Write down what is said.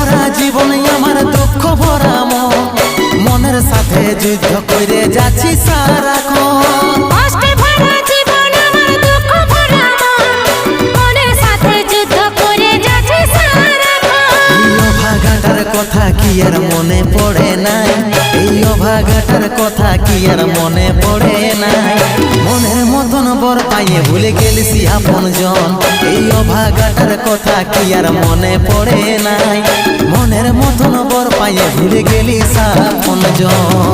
ভরা জীবনে আমার দুঃখ ভরা মন, মনের সাথে যুদ্ধ করে যাচ্ছি সারাক্ষণ। কষ্টে ভরা জীবন আমার দুঃখ ভরা মন, মনের সাথে যুদ্ধ করে যাচ্ছি সারাক্ষণ। এই অভাগাটার কথা কি আর মনে পড়ে নাই, এই অভাগাটার কথা কি আর মনে পড়ে নাই। মনের মতন বর পাইয়ে ভুলে গেলিসি আপন জন, এই অভাগাটার কথা কি আর মনে পড়ে নাই। মনের মতন বর পাইয়ে ভুলে গেলিস আপন জন।